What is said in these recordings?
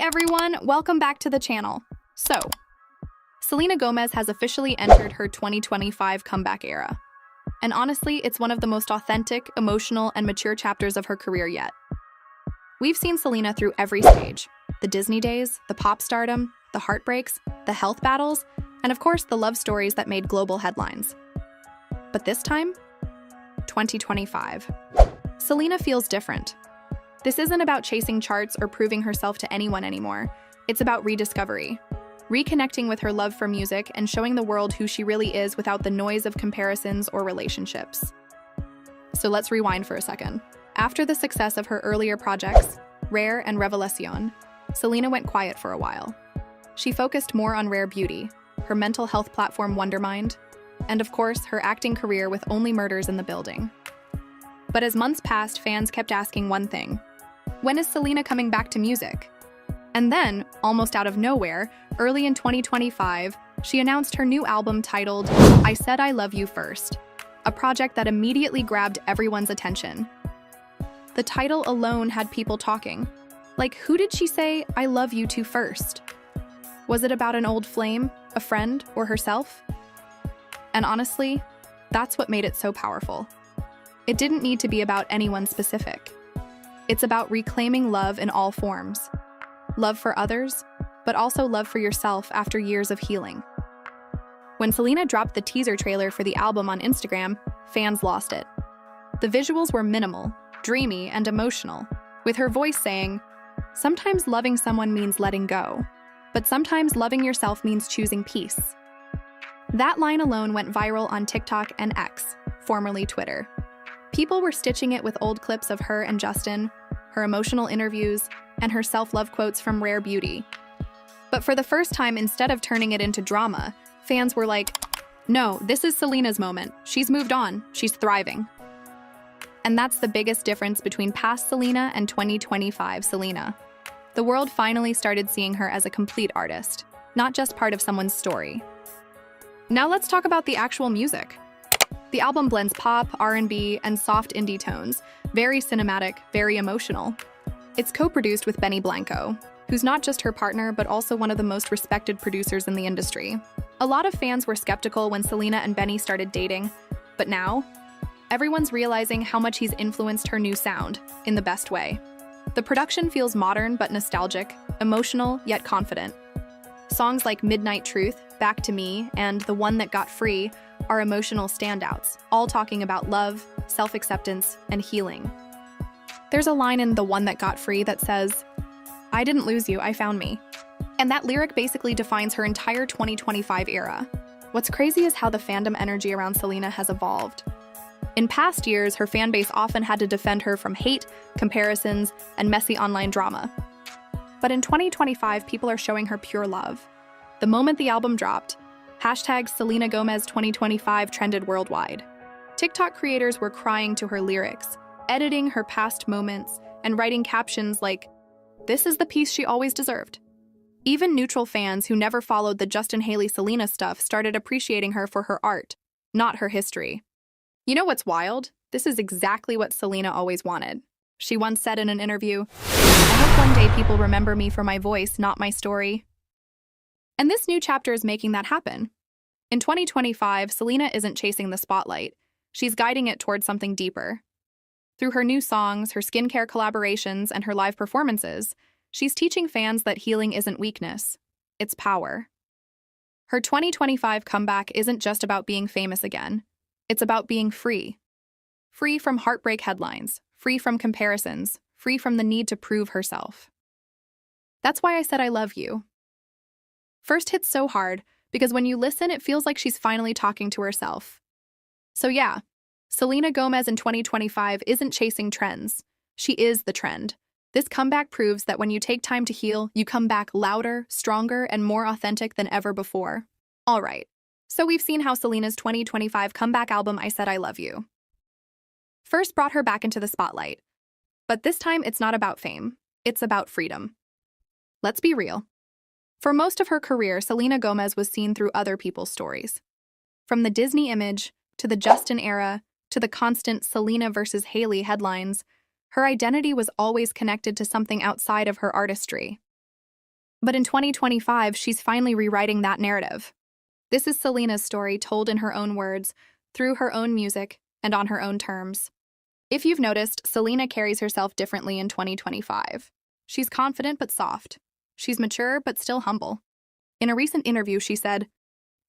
everyone, welcome back to the channel. So, Selena Gomez has officially entered her 2025 comeback era. And honestly, it's one of the most authentic, emotional, and mature chapters of her career yet. We've seen Selena through every stage: the Disney days, the pop stardom, the heartbreaks, the health battles, and of course the love stories that made global headlines. But this time, 2025. Selena feels different. This isn't about chasing charts or proving herself to anyone anymore. It's about rediscovery, reconnecting with her love for music and showing the world who she really is without the noise of comparisons or relationships. So let's rewind for a second. After the success of her earlier projects, Rare and Revelación, Selena went quiet for a while. She focused more on Rare Beauty, her mental health platform Wondermind, and of course, her acting career with Only Murders in the Building. But as months passed, fans kept asking one thing: when is Selena coming back to music? And then, almost out of nowhere, early in 2025, she announced her new album titled I Said I Love You First, a project that immediately grabbed everyone's attention. The title alone had people talking. Like, who did she say I love you to first? Was it about an old flame, a friend, or herself? And honestly, that's what made it so powerful. It didn't need to be about anyone specific. It's about reclaiming love in all forms. Love for others, but also love for yourself after years of healing. When Selena dropped the teaser trailer for the album on Instagram, fans lost it. The visuals were minimal, dreamy, and emotional, with her voice saying, "Sometimes loving someone means letting go, but sometimes loving yourself means choosing peace." That line alone went viral on TikTok and X, formerly Twitter. People were stitching it with old clips of her and Justin, her emotional interviews, and her self-love quotes from Rare Beauty. But for the first time, instead of turning it into drama, fans were like, no, this is Selena's moment. She's moved on. She's thriving. And that's the biggest difference between past Selena and 2025 Selena. The world finally started seeing her as a complete artist, not just part of someone's story. Now let's talk about the actual music. The album blends pop, R&B, and soft indie tones, very cinematic, very emotional. It's co-produced with Blanco, who's not just her partner, but also one of the most respected producers in the industry. A lot of fans were skeptical when Selena and Benny started dating, but now, everyone's realizing how much he's influenced her new sound, in the best way. The production feels modern but nostalgic, emotional yet confident. Songs like Midnight Truth, Back to Me, and The One That Got Free are emotional standouts, all talking about love, self-acceptance, and healing. There's a line in The One That Got Free that says, "I didn't lose you, I found me." And that lyric basically defines her entire 2025 era. What's crazy is how the fandom energy around Selena has evolved. In past years, her fan base often had to defend her from hate, comparisons, and messy online drama. But in 2025, people are showing her pure love. The moment the album dropped, hashtag Selena Gomez 2025 trended worldwide. TikTok creators were crying to her lyrics, editing her past moments, and writing captions like, "This is the piece she always deserved." Even neutral fans who never followed the Justin Hailey Selena stuff started appreciating her for her art, not her history. You know what's wild? This is exactly what Selena always wanted. She once said in an interview, "I hope one day people remember me for my voice, not my story." And this new chapter is making that happen. In 2025, Selena isn't chasing the spotlight. She's guiding it towards something deeper. Through her new songs, her skincare collaborations, and her live performances, she's teaching fans that healing isn't weakness, it's power. Her 2025 comeback isn't just about being famous again. It's about being free. Free from heartbreak headlines, free from comparisons, free from the need to prove herself. That's why I said I love you. First hits so hard, because when you listen, it feels like she's finally talking to herself. So yeah, Selena Gomez in 2025 isn't chasing trends. She is the trend. This comeback proves that when you take time to heal, you come back louder, stronger, and more authentic than ever before. All right, so we've seen how Selena's 2025 comeback album I Said I Love You first brought her back into the spotlight. But this time, it's not about fame. It's about freedom. Let's be real. For most of her career, Selena Gomez was seen through other people's stories. From the Disney image, to the Justin era, to the constant Selena versus Hailey headlines, her identity was always connected to something outside of her artistry. But in 2025, she's finally rewriting that narrative. This is Selena's story told in her own words, through her own music, and on her own terms. If you've noticed, Selena carries herself differently in 2025. She's confident but soft. She's mature but still humble. In a recent interview, she said,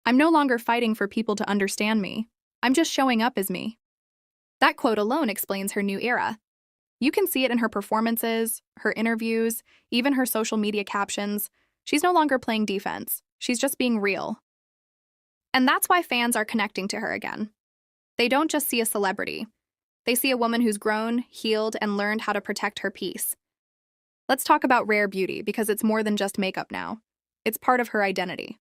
"I'm no longer fighting for people to understand me. I'm just showing up as me." That quote alone explains her new era. You can see it in her performances, her interviews, even her social media captions. She's no longer playing defense. She's just being real. And that's why fans are connecting to her again. They don't just see a celebrity. They see a woman who's grown, healed, and learned how to protect her peace. Let's talk about rare beauty because it's more than just makeup now. It's part of her identity.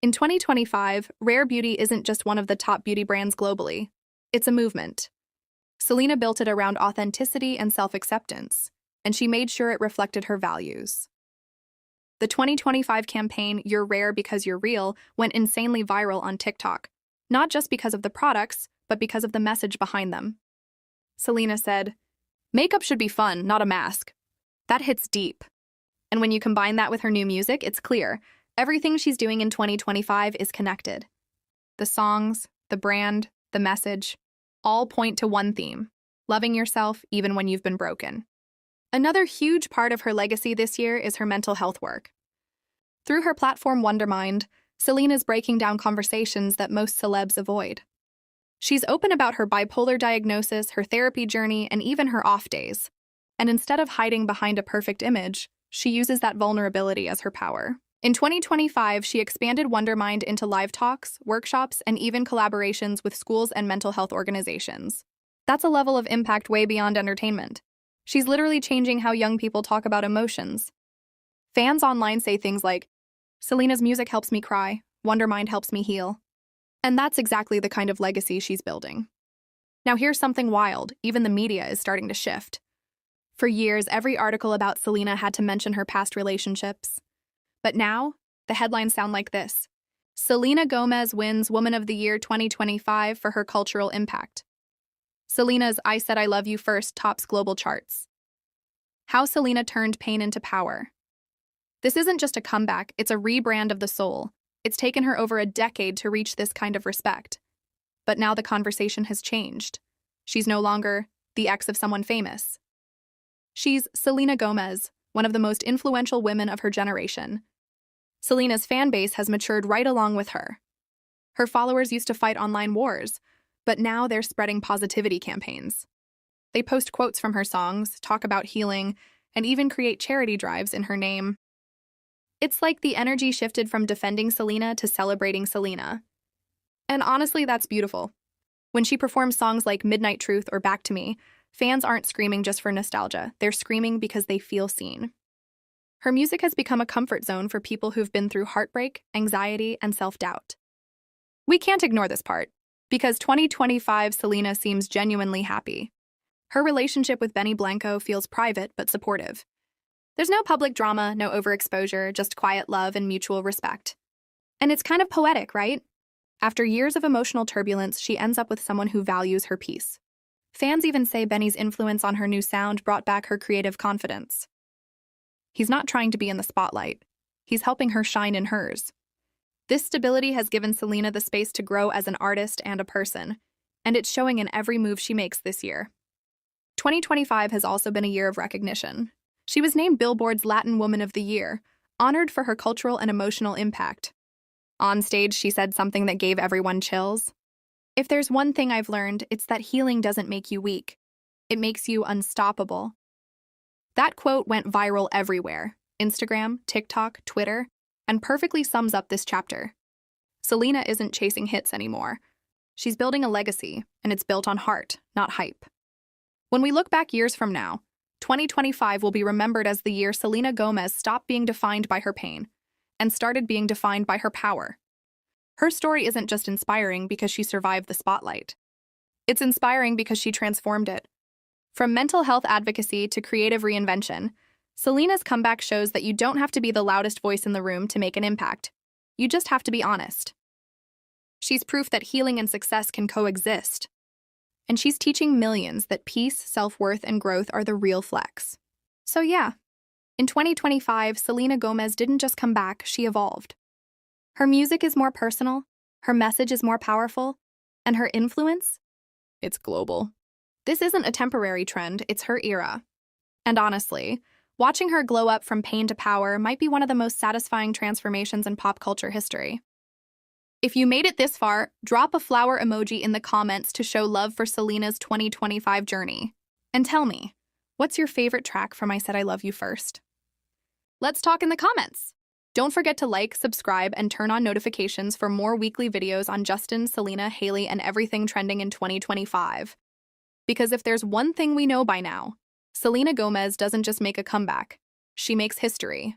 In 2025, rare beauty isn't just one of the top beauty brands globally. It's a movement. Selena built it around authenticity and self-acceptance, and she made sure it reflected her values. The 2025 campaign, "You're Rare Because You're Real," went insanely viral on TikTok, not just because of the products, but because of the message behind them. Selena said, "Makeup should be fun, not a mask." That hits deep. And when you combine that with her new music, it's clear. Everything she's doing in 2025 is connected. The songs, the brand, the message, all point to one theme: loving yourself even when you've been broken. Another huge part of her legacy this year is her mental health work. Through her platform Wondermind, Selena's breaking down conversations that most celebs avoid. She's open about her bipolar diagnosis, her therapy journey, and even her off days. And instead of hiding behind a perfect image, she uses that vulnerability as her power. In 2025, she expanded Wondermind into live talks, workshops, and even collaborations with schools and mental health organizations. That's a level of impact way beyond entertainment. She's literally changing how young people talk about emotions. Fans online say things like, "Selena's music helps me cry, Wondermind helps me heal." And that's exactly the kind of legacy she's building. Now here's something wild: even the media is starting to shift. For years, every article about Selena had to mention her past relationships. But now, the headlines sound like this: Selena Gomez wins Woman of the Year 2025 for her cultural impact. Selena's "I Said I Love You First" tops global charts. How Selena turned pain into power. This isn't just a comeback, it's a rebrand of the soul. It's taken her over a decade to reach this kind of respect. But now the conversation has changed. She's no longer the ex of someone famous. She's Selena Gomez, one of the most influential women of her generation. Selena's fan base has matured right along with her. Her followers used to fight online wars, but now they're spreading positivity campaigns. They post quotes from her songs, talk about healing, and even create charity drives in her name. It's like the energy shifted from defending Selena to celebrating Selena. And honestly, that's beautiful. When she performs songs like "Midnight Truth" or "Back to Me," fans aren't screaming just for nostalgia. They're screaming because they feel seen. Her music has become a comfort zone for people who've been through heartbreak, anxiety, and self-doubt. We can't ignore this part, because 2025 Selena seems genuinely happy. Her relationship with Blanco feels private but supportive. There's no public drama, no overexposure, just quiet love and mutual respect. And it's kind of poetic, right? After years of emotional turbulence, she ends up with someone who values her peace. Fans even say Benny's influence on her new sound brought back her creative confidence. He's not trying to be in the spotlight. He's helping her shine in hers. This stability has given Selena the space to grow as an artist and a person, and it's showing in every move she makes this year. 2025 has also been a year of recognition. She was named Billboard's Latin Woman of the Year, honored for her cultural and emotional impact. On stage, she said something that gave everyone chills. "If there's one thing I've learned, it's that healing doesn't make you weak. It makes you unstoppable." That quote went viral everywhere: Instagram, TikTok, Twitter, and perfectly sums up this chapter. Selena isn't chasing hits anymore. She's building a legacy, and it's built on heart, not hype. When we look back years from now, 2025 will be remembered as the year Selena Gomez stopped being defined by her pain and started being defined by her power. Her story isn't just inspiring because she survived the spotlight. It's inspiring because she transformed it. From mental health advocacy to creative reinvention, Selena's comeback shows that you don't have to be the loudest voice in the room to make an impact. You just have to be honest. She's proof that healing and success can coexist. And she's teaching millions that peace, self-worth, and growth are the real flex. So yeah, In 2025, Selena Gomez didn't just come back, she evolved. Her music is more personal, her message is more powerful, and her influence? It's global. This isn't a temporary trend, it's her era. And honestly, watching her glow up from pain to power might be one of the most satisfying transformations in pop culture history. If you made it this far, drop a flower emoji in the comments to show love for Selena's 2025 journey. And tell me, what's your favorite track from I Said I Love You First? Let's talk in the comments! Don't forget to like, subscribe, and turn on notifications for more weekly videos on Justin, Selena, Hailey, and everything trending in 2025. Because if there's one thing we know by now, Selena Gomez doesn't just make a comeback, she makes history.